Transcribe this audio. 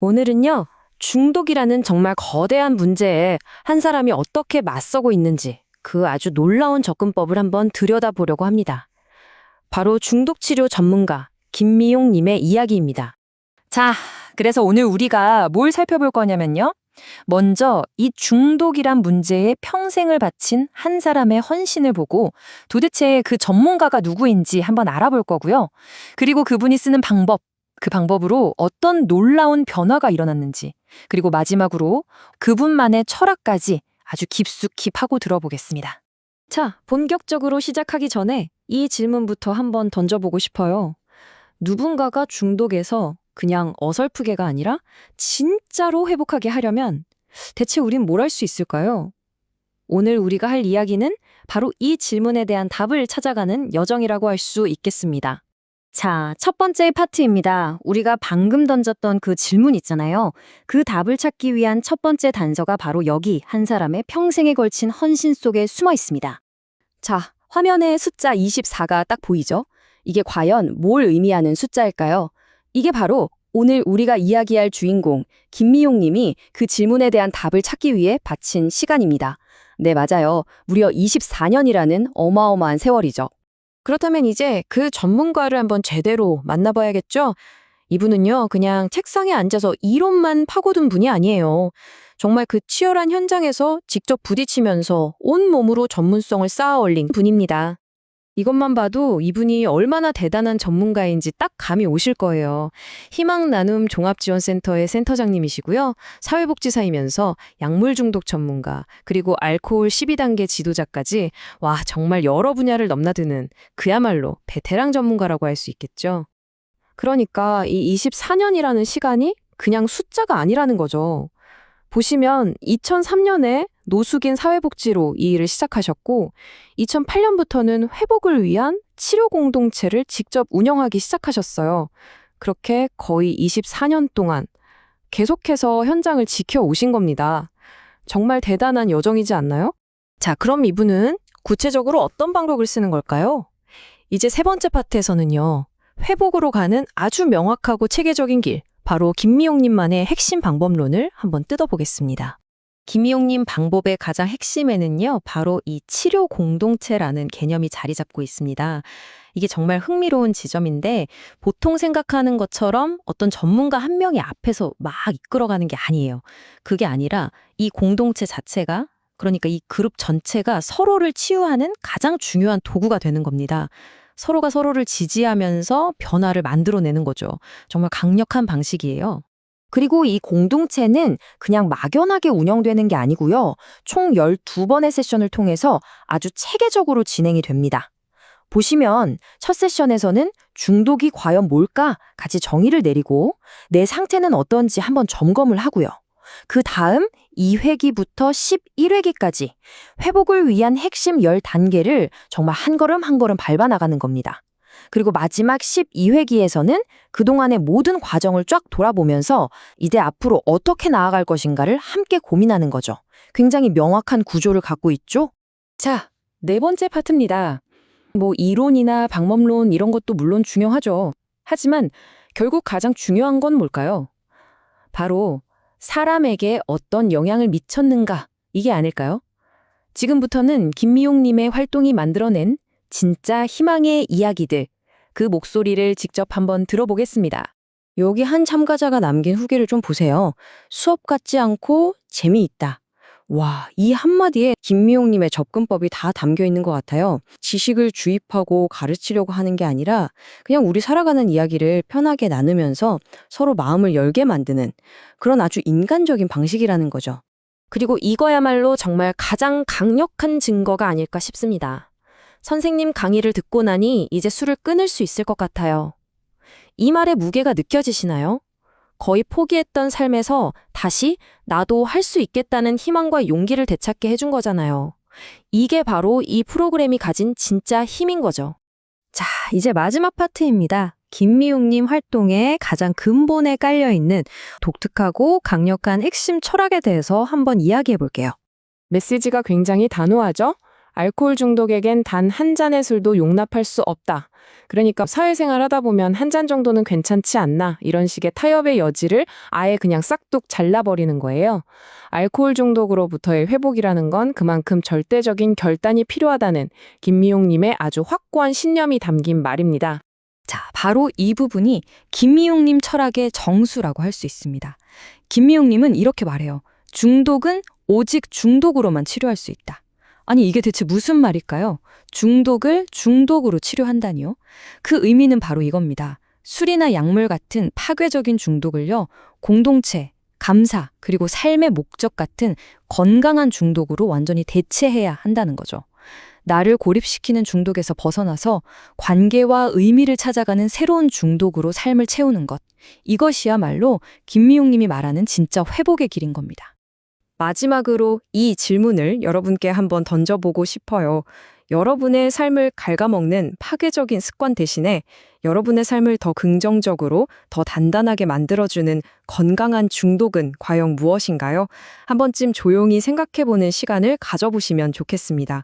오늘은요, 중독이라는 정말 거대한 문제에 한 사람이 어떻게 맞서고 있는지 그 아주 놀라운 접근법을 한번 들여다보려고 합니다. 바로 중독치료 전문가 김미용 님의 이야기입니다. 자, 그래서 오늘 우리가 뭘 살펴볼 거냐면요. 먼저 이 중독이란 문제에 평생을 바친 한 사람의 헌신을 보고 도대체 그 전문가가 누구인지 한번 알아볼 거고요. 그리고 그분이 쓰는 방법, 그 방법으로 어떤 놀라운 변화가 일어났는지, 그리고 마지막으로 그분만의 철학까지 아주 깊숙이 파고 들어보겠습니다. 자, 본격적으로 시작하기 전에 이 질문부터 한번 던져보고 싶어요. 누군가가 중독에서 그냥 어설프게가 아니라 진짜로 회복하게 하려면 대체 우린 뭘 할 수 있을까요? 오늘 우리가 할 이야기는 바로 이 질문에 대한 답을 찾아가는 여정이라고 할 수 있겠습니다. 자, 첫 번째 파트입니다. 우리가 방금 던졌던 그 질문 있잖아요. 그 답을 찾기 위한 첫 번째 단서가 바로 여기 한 사람의 평생에 걸친 헌신 속에 숨어 있습니다. 자, 화면에 숫자 24가 딱 보이죠? 이게 과연 뭘 의미하는 숫자일까요? 이게 바로 오늘 우리가 이야기할 주인공 김미용 님이 그 질문에 대한 답을 찾기 위해 바친 시간입니다. 네, 맞아요. 무려 24년이라는 어마어마한 세월이죠. 그렇다면 이제 그 전문가를 한번 제대로 만나봐야겠죠? 이분은요, 그냥 책상에 앉아서 이론만 파고든 분이 아니에요. 정말 그 치열한 현장에서 직접 부딪히면서 온몸으로 전문성을 쌓아 올린 분입니다. 이것만 봐도 이분이 얼마나 대단한 전문가인지 딱 감이 오실 거예요. 희망나눔 종합지원센터의 센터장님이시고요. 사회복지사이면서 약물 중독 전문가, 그리고 알코올 12단계 지도자까지 와, 정말 여러 분야를 넘나드는 그야말로 베테랑 전문가라고 할 수 있겠죠. 그러니까 이 24년이라는 시간이 그냥 숫자가 아니라는 거죠. 보시면 2003년에 노숙인 사회복지로 이 일을 시작하셨고 2008년부터는 회복을 위한 치료 공동체를 직접 운영하기 시작하셨어요. 그렇게 거의 24년 동안 계속해서 현장을 지켜오신 겁니다. 정말 대단한 여정이지 않나요? 자, 그럼 이분은 구체적으로 어떤 방법을 쓰는 걸까요? 이제 세 번째 파트에서는요. 회복으로 가는 아주 명확하고 체계적인 길, 바로 김미용님만의 핵심 방법론을 한번 뜯어보겠습니다. 김미용님 방법의 가장 핵심에는요, 바로 이 치료 공동체라는 개념이 자리 잡고 있습니다. 이게 정말 흥미로운 지점인데, 보통 생각하는 것처럼 어떤 전문가 한 명이 앞에서 막 이끌어가는 게 아니에요. 그게 아니라 이 공동체 자체가, 그러니까 이 그룹 전체가 서로를 치유하는 가장 중요한 도구가 되는 겁니다. 서로가 서로를 지지하면서 변화를 만들어내는 거죠. 정말 강력한 방식이에요. 그리고 이 공동체는 그냥 막연하게 운영되는 게 아니고요. 총 12번의 세션을 통해서 아주 체계적으로 진행이 됩니다. 보시면 첫 세션에서는 중독이 과연 뭘까 같이 정의를 내리고 내 상태는 어떤지 한번 점검을 하고요. 그 다음 2회기부터 11회기까지 회복을 위한 핵심 10단계를 정말 한 걸음 한 걸음 밟아 나가는 겁니다. 그리고 마지막 12회기에서는 그동안의 모든 과정을 쫙 돌아보면서 이제 앞으로 어떻게 나아갈 것인가를 함께 고민하는 거죠. 굉장히 명확한 구조를 갖고 있죠? 자, 네 번째 파트입니다. 뭐 이론이나 방법론 이런 것도 물론 중요하죠. 하지만 결국 가장 중요한 건 뭘까요? 바로 사람에게 어떤 영향을 미쳤는가, 이게 아닐까요? 지금부터는 김미용님의 활동이 만들어낸 진짜 희망의 이야기들, 그 목소리를 직접 한번 들어보겠습니다. 여기 한 참가자가 남긴 후기를 좀 보세요. 수업 같지 않고 재미있다. 와, 이 한마디에 김미용님의 접근법이 다 담겨 있는 것 같아요. 지식을 주입하고 가르치려고 하는 게 아니라 그냥 우리 살아가는 이야기를 편하게 나누면서 서로 마음을 열게 만드는 그런 아주 인간적인 방식이라는 거죠. 그리고 이거야말로 정말 가장 강력한 증거가 아닐까 싶습니다. 선생님 강의를 듣고 나니 이제 술을 끊을 수 있을 것 같아요. 이 말의 무게가 느껴지시나요? 거의 포기했던 삶에서 다시 나도 할 수 있겠다는 희망과 용기를 되찾게 해준 거잖아요. 이게 바로 이 프로그램이 가진 진짜 힘인 거죠. 자, 이제 마지막 파트입니다. 김미용님 활동의 가장 근본에 깔려있는 독특하고 강력한 핵심 철학에 대해서 한번 이야기해 볼게요. 메시지가 굉장히 단호하죠? 알코올 중독에겐 단 한 잔의 술도 용납할 수 없다. 그러니까 사회생활 하다 보면 한 잔 정도는 괜찮지 않나 이런 식의 타협의 여지를 아예 그냥 싹둑 잘라버리는 거예요. 알코올 중독으로부터의 회복이라는 건 그만큼 절대적인 결단이 필요하다는 김미용님의 아주 확고한 신념이 담긴 말입니다. 자, 바로 이 부분이 김미용님 철학의 정수라고 할 수 있습니다. 김미용님은 이렇게 말해요. 중독은 오직 중독으로만 치료할 수 있다. 아니, 이게 대체 무슨 말일까요? 중독을 중독으로 치료한다니요? 그 의미는 바로 이겁니다. 술이나 약물 같은 파괴적인 중독을요, 공동체, 감사, 그리고 삶의 목적 같은 건강한 중독으로 완전히 대체해야 한다는 거죠. 나를 고립시키는 중독에서 벗어나서 관계와 의미를 찾아가는 새로운 중독으로 삶을 채우는 것. 이것이야말로 김미용 님이 말하는 진짜 회복의 길인 겁니다. 마지막으로 이 질문을 여러분께 한번 던져보고 싶어요. 여러분의 삶을 갉아먹는 파괴적인 습관 대신에 여러분의 삶을 더 긍정적으로, 더 단단하게 만들어주는 건강한 중독은 과연 무엇인가요? 한 번쯤 조용히 생각해보는 시간을 가져보시면 좋겠습니다.